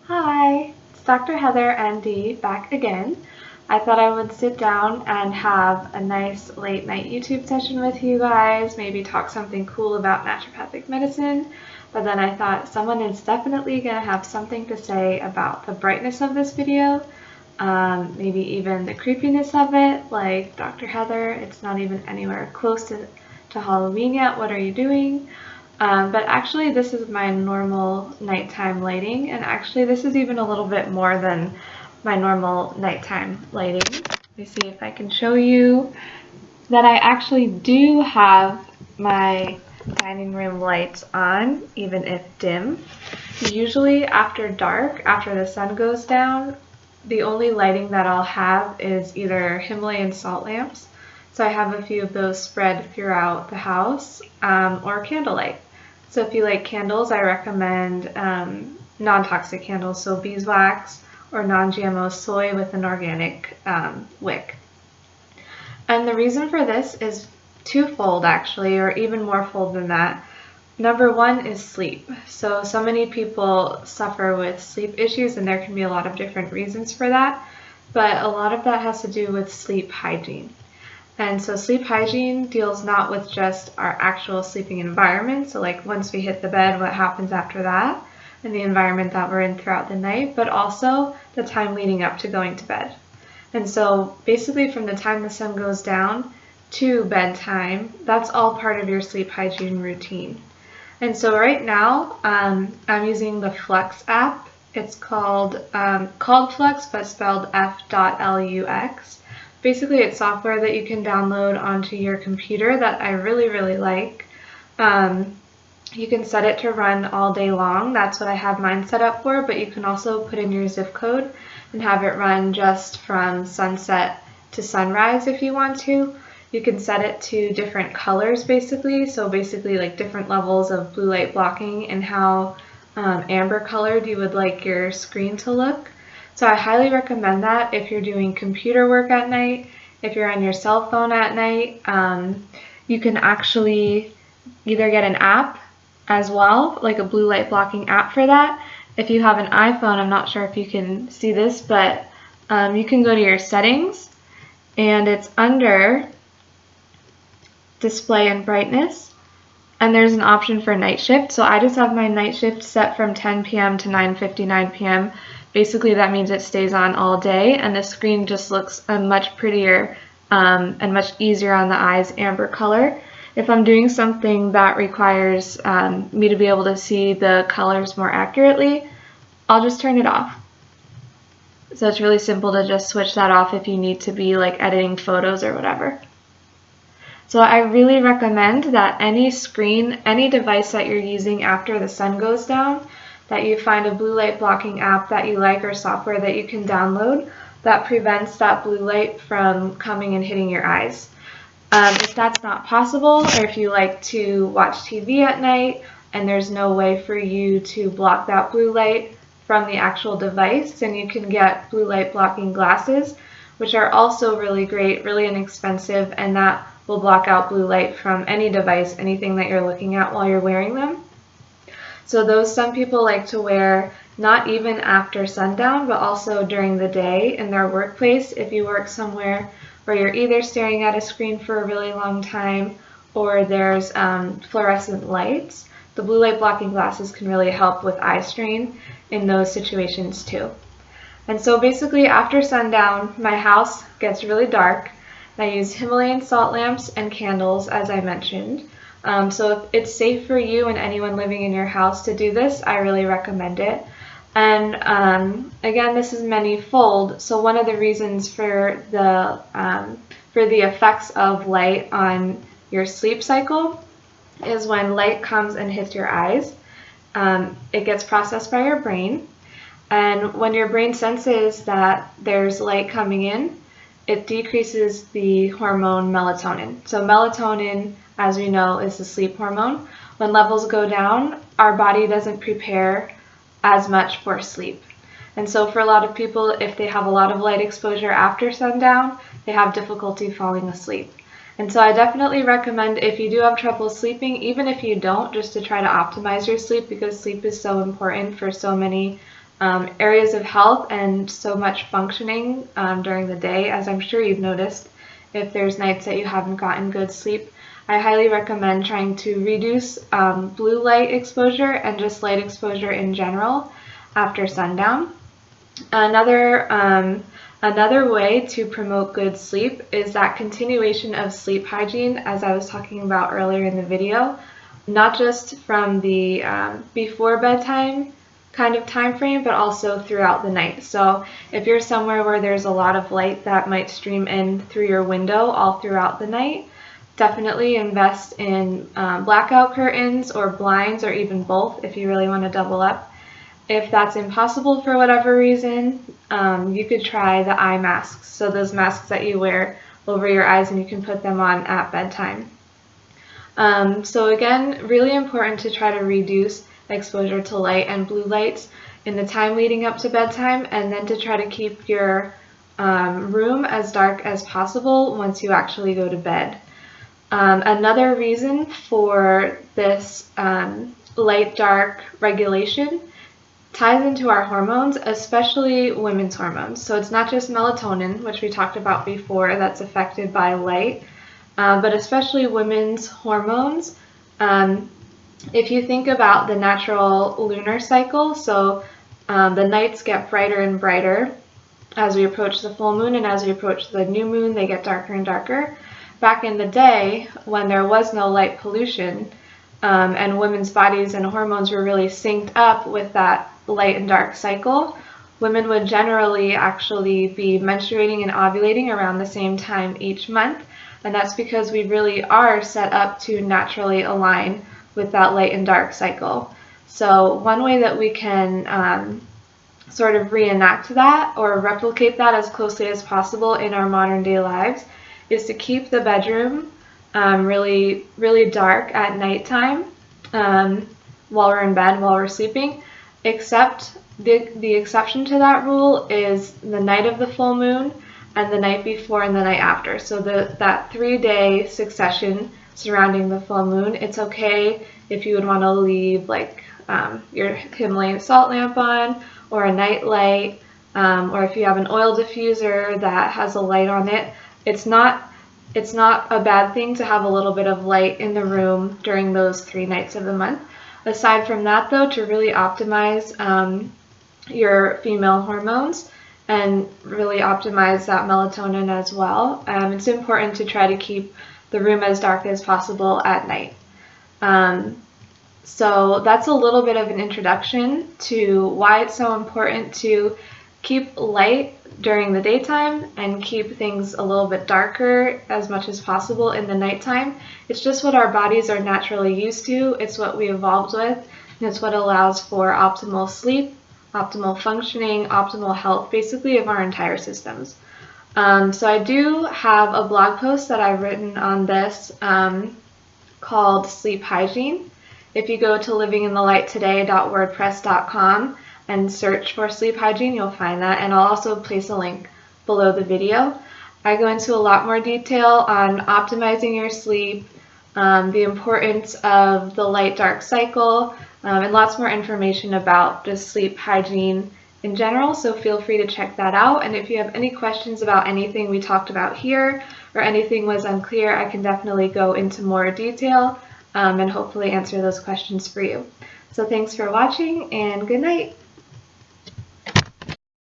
Hi, it's Dr. Heather ND back again. I thought I would sit down and have a nice late night YouTube session with you guys, maybe talk something cool about naturopathic medicine, but then I thought someone is definitely going to have something to say about the brightness of this video, maybe even the creepiness of it, like Dr. Heather, it's not even anywhere close to Halloween yet, what are you doing? But actually this is my normal nighttime lighting, and actually this is even a little bit more than my normal nighttime lighting. Let me see if I can show you that I actually do have my dining room lights on, even if dim. Usually after dark, after the sun goes down, the only lighting that I'll have is either Himalayan salt lamps, so I have a few of those spread throughout the house, or candlelight. So if you like candles, I recommend non-toxic candles, so beeswax or non-GMO soy with an organic wick. And the reason for this is twofold actually, or even more fold than that. Number one is sleep. So many people suffer with sleep issues, and there can be a lot of different reasons for that, but a lot of that has to do with sleep hygiene. And so sleep hygiene deals not with just our actual sleeping environment, so like once we hit the bed, what happens after that, and the environment that we're in throughout the night, but also the time leading up to going to bed. And so basically from the time the sun goes down to bedtime, that's all part of your sleep hygiene routine. And so right now, I'm using the Flux app. It's called Flux, but spelled F.LUX. Basically, it's software that you can download onto your computer that I really like. You can set it to run all day long. That's what I have mine set up for, but you can also put in your zip code and have it run just from sunset to sunrise if you want to. You can set it to different colors basically, so basically like different levels of blue light blocking and how amber colored you would like your screen to look. So I highly recommend that if you're doing computer work at night, if you're on your cell phone at night. You can actually either get an app as well, like a blue light blocking app for that. If you have an iPhone, I'm not sure if you can see this, but you can go to your settings, and it's under display and brightness, and there's an option for night shift. So I just have my night shift set from 10 p.m. to 9:59 p.m. Basically that means it stays on all day, and the screen just looks a much prettier and much easier on the eyes amber color. If I'm doing something that requires me to be able to see the colors more accurately, I'll just turn it off. So it's really simple to just switch that off if you need to be like editing photos or whatever. So I really recommend that any screen, any device that you're using after the sun goes down, that you find a blue light blocking app that you like or software that you can download that prevents that blue light from coming and hitting your eyes. If that's not possible, or if you like to watch TV at night and there's no way for you to block that blue light from the actual device, then you can get blue light blocking glasses, which are also really great, really inexpensive, and that will block out blue light from any device, anything that you're looking at while you're wearing them. So those some people like to wear not even after sundown, but also during the day in their workplace. If you work somewhere where you're either staring at a screen for a really long time or there's fluorescent lights, the blue light blocking glasses can really help with eye strain in those situations too. And so basically after sundown, my house gets really dark. I use Himalayan salt lamps and candles, as I mentioned. So if it's safe for you and anyone living in your house to do this, I really recommend it. And again, this is many-fold. So one of the reasons for the effects of light on your sleep cycle is when light comes and hits your eyes, it gets processed by your brain. And when your brain senses that there's light coming in, it decreases the hormone melatonin. So melatonin, as we know, is the sleep hormone. When levels go down, our body doesn't prepare as much for sleep. And so for a lot of people, if they have a lot of light exposure after sundown, they have difficulty falling asleep. And so I definitely recommend, if you do have trouble sleeping, even if you don't, just to try to optimize your sleep, because sleep is so important for so many areas of health and so much functioning during the day, as I'm sure you've noticed if there's nights that you haven't gotten good sleep. I highly recommend trying to reduce blue light exposure and just light exposure in general after sundown. Another way to promote good sleep is that continuation of sleep hygiene, as I was talking about earlier in the video, not just from the before bedtime kind of time frame, but also throughout the night. So if you're somewhere where there's a lot of light that might stream in through your window all throughout the night, definitely invest in blackout curtains or blinds, or even both if you really want to double up. If that's impossible for whatever reason, you could try the eye masks. So those masks that you wear over your eyes and you can put them on at bedtime. So again, really important to try to reduce exposure to light and blue lights in the time leading up to bedtime, and then to try to keep your room as dark as possible once you actually go to bed. Another reason for this light-dark regulation ties into our hormones, especially women's hormones. So it's not just melatonin, which we talked about before, that's affected by light, but especially women's hormones. If you think about the natural lunar cycle, so the nights get brighter and brighter as we approach the full moon, and as we approach the new moon, they get darker and darker. Back in the day, when there was no light pollution, and women's bodies and hormones were really synced up with that light and dark cycle, women would generally actually be menstruating and ovulating around the same time each month, and that's because we really are set up to naturally align with that light and dark cycle. So one way that we can sort of reenact that or replicate that as closely as possible in our modern day lives is to keep the bedroom really, really dark at nighttime while we're in bed, while we're sleeping, except the exception to that rule is the night of the full moon and the night before and the night after. So that 3-day succession surrounding the full moon, it's okay if you would want to leave like your Himalayan salt lamp on, or a night light, or if you have an oil diffuser that has a light on it. It's not a bad thing to have a little bit of light in the room during those 3 nights of the month. Aside from that though, to really optimize your female hormones and really optimize that melatonin as well, it's important to try to keep the room as dark as possible at night. So that's a little bit of an introduction to why it's so important to keep light during the daytime and keep things a little bit darker as much as possible in the nighttime. It's just what our bodies are naturally used to. It's what we evolved with, and it's what allows for optimal sleep, optimal functioning, optimal health, basically of our entire systems. So I do have a blog post that I've written on this called Sleep Hygiene. If you go to livinginthelighttoday.wordpress.com and search for sleep hygiene, you'll find that, and I'll also place a link below the video. I go into a lot more detail on optimizing your sleep, the importance of the light-dark cycle, and lots more information about just sleep hygiene in general, so feel free to check that out. And if you have any questions about anything we talked about here, or anything was unclear, I can definitely go into more detail and hopefully answer those questions for you. So thanks for watching, and good night.